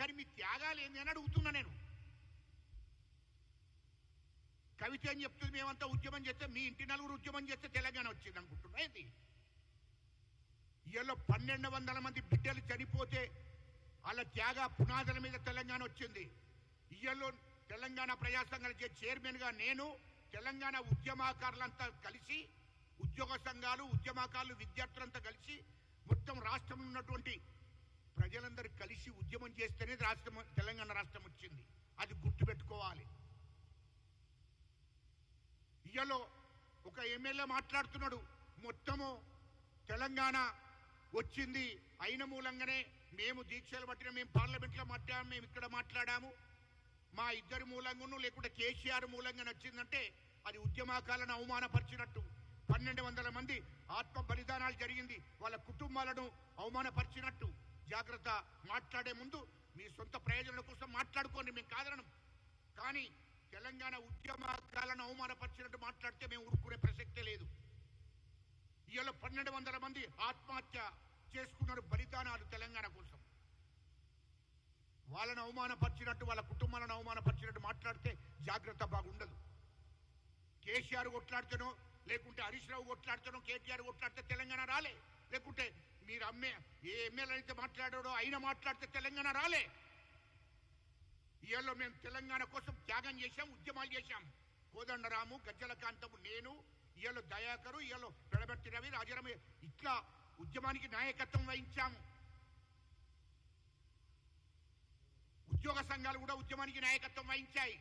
కానీ మీ త్యాగాలు ఏంది అని అడుగుతున్నా నేను. కవిత అని చెప్తుంది మేమంతా ఉద్యమం చేస్తే మీ ఇంటి నలుగురు ఉద్యమం చేస్తే తెలంగాణ వచ్చింది అనుకుంటున్నా. ఏంది ఇవాళ 1200 మంది బిడ్డలు చనిపోతే వాళ్ళ త్యాగ పునాదుల మీద తెలంగాణ వచ్చింది. ఇవాళ తెలంగాణ ప్రజా సంఘాల చైర్మన్గా నేను, తెలంగాణ ఉద్యమకారులంతా కలిసి, ఉద్యోగ సంఘాలు, ఉద్యమకారులు, విద్యార్థులంతా కలిసి మొత్తం రాష్ట్రంలో ఉన్నటువంటి ప్రజలందరూ కలిసి ఉద్యమం చేస్తేనే రాష్ట్రం, తెలంగాణ రాష్ట్రం వచ్చింది. అది గుర్తుపెట్టుకోవాలి. ఇవాళ ఒక ఎమ్మెల్యే మాట్లాడుతున్నాడు, మొత్తము తెలంగాణ వచ్చింది అయిన మూలంగానే మేము దీక్షలు పట్టిన, మేము పార్లమెంట్లో మాట్లాడాము, మేము ఇక్కడ మాట్లాడాము, మా ఇద్దరి మూలంగాను లేకుంటే కేసీఆర్ మూలంగా వచ్చిందంటే అది ఉద్యమకాలను అవమానపరిచినట్టు. 1200 మంది ఆత్మ బలిదానాలు జరిగింది, వాళ్ళ కుటుంబాలను అవమానపరిచినట్టు. జాగ్రత్త. మాట్లాడే ముందు మీ సొంత ప్రయోజనాల కోసం మాట్లాడుకోండి, మేము కాదనడం. కానీ తెలంగాణ ఉద్యమకాలను అవమానపరిచినట్టు మాట్లాడితే మేము ఊరుకునే ప్రసక్తే లేదు. ఇవాళ 1200 మంది ఆత్మహత్య చేసుకున్నారు, బలిదానాలు తెలంగాణ కోసం. వాళ్ళను అవమానపరిచినట్టు, వాళ్ళ కుటుంబాలను అవమానపరిచినట్టు మాట్లాడితే జాగ్రత్త బాగుండదు. కేసీఆర్ కొట్లాడుతానో లేకుంటే హరీష్ రావు కొట్లాడుతానో, కేటీఆర్ కొట్లాడితే తెలంగాణ రాలే. లేకుంటే మీరు ఏ ఎమ్మెల్యే అయితే మాట్లాడాడో ఆయన మాట్లాడితే తెలంగాణ రాలే. ఇవాళ మేము తెలంగాణ కోసం త్యాగం చేశాం, ఉద్యమాలు చేశాం. కోదండరాము, గజ్జల కాంతము, నేను, ఇవాళ దయాకరు, ఇవాళ పెడబెట్టి రవి, రాజారామ, ఇట్లా ఉద్యమానికి నాయకత్వం వహించాము. ఉద్యోగ సంఘాలు కూడా ఉద్యమానికి నాయకత్వం వహించాయి.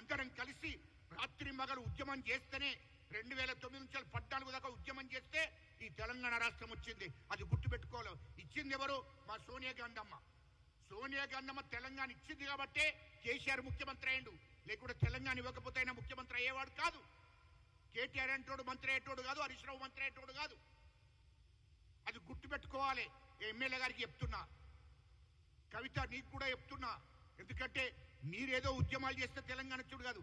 అందరం కలిసి రాత్రి మగలు ఉద్యమం చేస్తేనే 2009 నుంచి 14 దాకా ఉద్యమం చేస్తే ఈ తెలంగాణ రాష్ట్రం వచ్చింది. అది గుర్తుపెట్టుకోవాలి. ఇచ్చింది ఎవరు? మా సోనియా గాంధీ అమ్మ. సోనియా గాంధీ అమ్మ తెలంగాణ ఇచ్చింది కాబట్టే కేసీఆర్ ముఖ్యమంత్రి అయ్యిండు. లేకుంటే తెలంగాణ ఇవ్వకపోతే అయినా ముఖ్యమంత్రి అయ్యేవాడు కాదు. కేటీఆర్ అంటోడు మంత్రి అయ్యేటోడు కాదు, హరీష్ రావు మంత్రి అయ్యేటోడు కాదు. అది గుర్తుపెట్టుకోవాలి. ఎమ్మెల్యే గారికి చెప్తున్నా, కవిత నీకు కూడా చెప్తున్నా. ఎందుకంటే మీరేదో ఉద్యమాలు చేస్తే తెలంగాణ చూడు కాదు,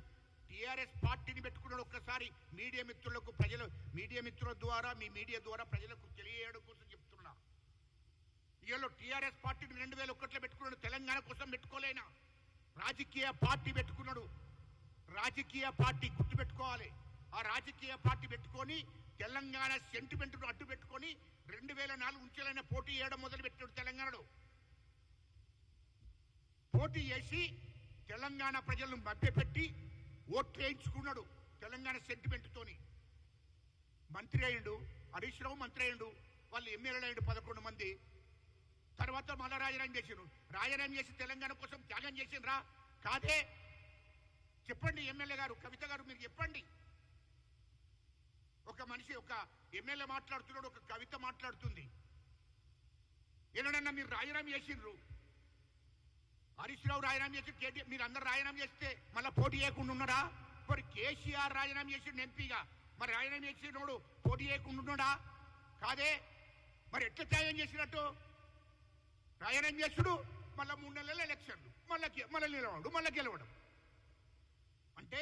టీఆర్ఎస్ పార్టీని పెట్టుకున్నాడు. ఒక్కసారి మీడియా మిత్రులకు, మీడియా మిత్రుల ద్వారా, మీ మీడియా ద్వారా ప్రజలకు తెలియజేయడం కోసం చెప్తున్నా. ఇవాళ టీఆర్ఎస్ పార్టీని 2001లో పెట్టుకున్నాడు, తెలంగాణ కోసం పెట్టుకోలేనా. రాజకీయ పార్టీ పెట్టుకున్నాడు. రాజకీయ పార్టీ గుర్తుపెట్టుకోవాలి. ఆ రాజకీయ పార్టీ పెట్టుకొని తెలంగాణ సెంటిమెంట్ను అడ్డు పెట్టుకొని 2004 నుంచేలైనా పోటీ చేయడం మొదలుపెట్టాడు. తెలంగాణలో పోటీ చేసి తెలంగాణ ప్రజలను మభ్యపెట్టి ఓట్లు వేయించుకున్నాడు. తెలంగాణ సెంటిమెంట్తోని మంత్రి అయ్యిండు. హరీష్ రావు మంత్రి అయ్యిండు, వాళ్ళు ఎమ్మెల్యేలు అయ్యిండు 11 మంది. తర్వాత మళ్ళా రాజీనామా చేసిండ్రు. రాజీనామా చేసి తెలంగాణ కోసం త్యాగం చేసిండ్రా? కాదే. చెప్పండి ఎమ్మెల్యే గారు, కవిత గారు, మీరు చెప్పండి. ఒక మనిషి, ఒక ఎమ్మెల్యే మాట్లాడుతున్నాడు, ఒక కవిత మాట్లాడుతుంది. ఏనాడన్నా మీరు రాజీనామా చేసిండ్రు? హరీష్ రావు రాజీనామా చేసి, కేటీఆర్, మీరు అందరు రాజీనామా చేస్తే మళ్ళీ పోటీ చేయకుండా ఉన్నాడా? మరి కేసీఆర్ రాజీనామా చేసిండు ఎంపీగా, మరి రాజీనామా చేసినోడు పోటీ చేయకుండా ఉన్నాడా? కాదే. మరి ఎట్లా త్యాగం చేసినట్టు? రాజీనామా చేసుడు, మళ్ళీ 3 నెలల ఎలక్షన్లు, మళ్ళీ నిలవడం, మళ్ళీ గెలవడం. అంటే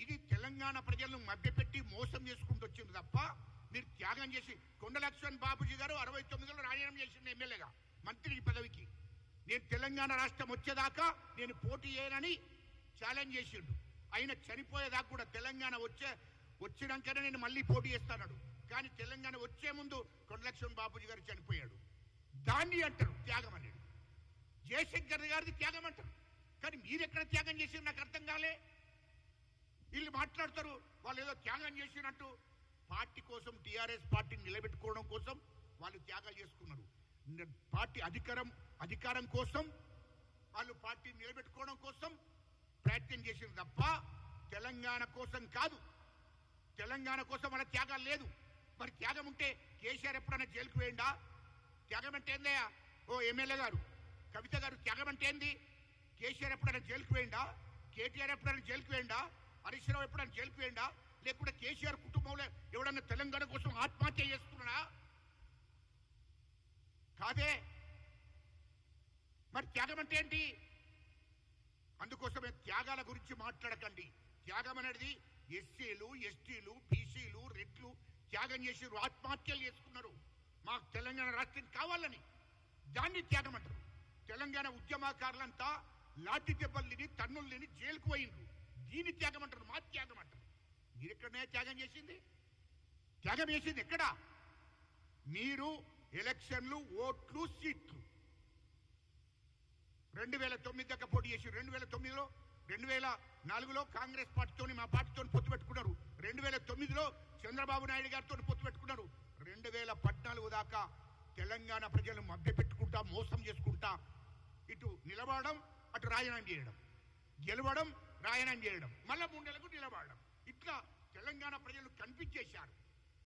ఇది తెలంగాణ ప్రజలను మభ్యపెట్టి మోసం చేసుకుంటూ వచ్చింది తప్ప మీరు త్యాగం చేసి. కొండలక్ష్మణ్ బాబుజీ గారు 69లో రాజీనామా చేసిండు ఎమ్మెల్యేగా, మంత్రి పదవికి. నేను తెలంగాణ రాష్ట్రం వచ్చేదాకా నేను పోటీ చేయనని ఛాలెంజ్ చేసిండు. ఆయన చనిపోయేదాకా కూడా తెలంగాణ వచ్చినాకనే నేను మళ్ళీ పోటీ చేస్తాడు. కానీ తెలంగాణ వచ్చే ముందు కొండలక్ష్మణ్ బాబుజీ గారు చనిపోయాడు. దాన్ని అంటారు త్యాగం అనేది. జయశంకర్ గారిది త్యాగం అంటారు. కానీ మీరెక్కడ త్యాగం చేసి నాకు అర్థం కాలే. వీళ్ళు మాట్లాడతారు వాళ్ళు ఏదో త్యాగం చేసినట్టు. పార్టీ కోసం, టీఆర్ఎస్ పార్టీని నిలబెట్టుకోవడం కోసం వాళ్ళు త్యాగాలు చేసుకున్నారు. పార్టీ అధికారం కోసం వాళ్ళు పార్టీని నిలబెట్టుకోవడం కోసం ప్రయత్నం చేసింది తప్ప తెలంగాణ కోసం కాదు. తెలంగాణ కోసం వాళ్ళ త్యాగాలు లేదు. మరి త్యాగం ఉంటే కేసీఆర్ ఎప్పుడైనా జైలుకు వేయండా? త్యాగం అంటే ఏందయ్యా? ఓ ఎమ్మెల్యే గారు, కవిత గారు, త్యాగం అంటే ఏంది? కేసీఆర్ ఎప్పుడైనా జైలుకు వేయండా? కేటీఆర్ ఎప్పుడైనా జైలుకు వేయండా? హరీష్ రావు ఎప్పుడైనా జైలుకు వేయండా? లేకుంటే కేసీఆర్ కుటుంబంలో ఎవడన్నా తెలంగాణ కోసం ఆత్మహత్య చేసుకున్నాడా? కాదే. మరి త్యాగం అంటే ఏంటి? అందుకోసమే త్యాగాల గురించి మాట్లాడకండి. త్యాగం అనేది ఎస్సీలు, ఎస్టీలు, బీసీలు, రెడ్లు త్యాగం చేసి ఆత్మహత్యలు చేసుకున్నారు మాకు తెలంగాణ రాష్ట్రం కావాలని. దాన్ని త్యాగం అంటారు. తెలంగాణ ఉద్యమకారులంతా లాఠీ దెబ్బలు తిని తన్నులు తిని జైలుకు పోయిండ్రు. దీన్ని త్యాగం అంటారు, మా త్యాగం అంటారు. మీరు ఎక్కడనే త్యాగం చేసింది? త్యాగం చేసింది ఎక్కడా? మీరు ఎలక్షన్లు, ఓట్లు, సీట్లు 2009 దాకా పోటీ చేసి 2009లో 2004లో కాంగ్రెస్ పార్టీతోని మా పార్టీతో పొత్తు పెట్టుకున్నారు. 2009లో చంద్రబాబు నాయుడు గారితో పొత్తు పెట్టుకున్నారు. 2014 దాకా తెలంగాణ ప్రజలను మభ్య పెట్టుకుంటా, మోసం చేసుకుంటా ఇటు నిలబడడం, అటు రాజీనామా చేయడం, గెలవడం, రాజీనామా చేయడం, మళ్ళా 3 నెలలకు నిలబడడం, ఇట్లా తెలంగాణ ప్రజలు కనిపించేశారు.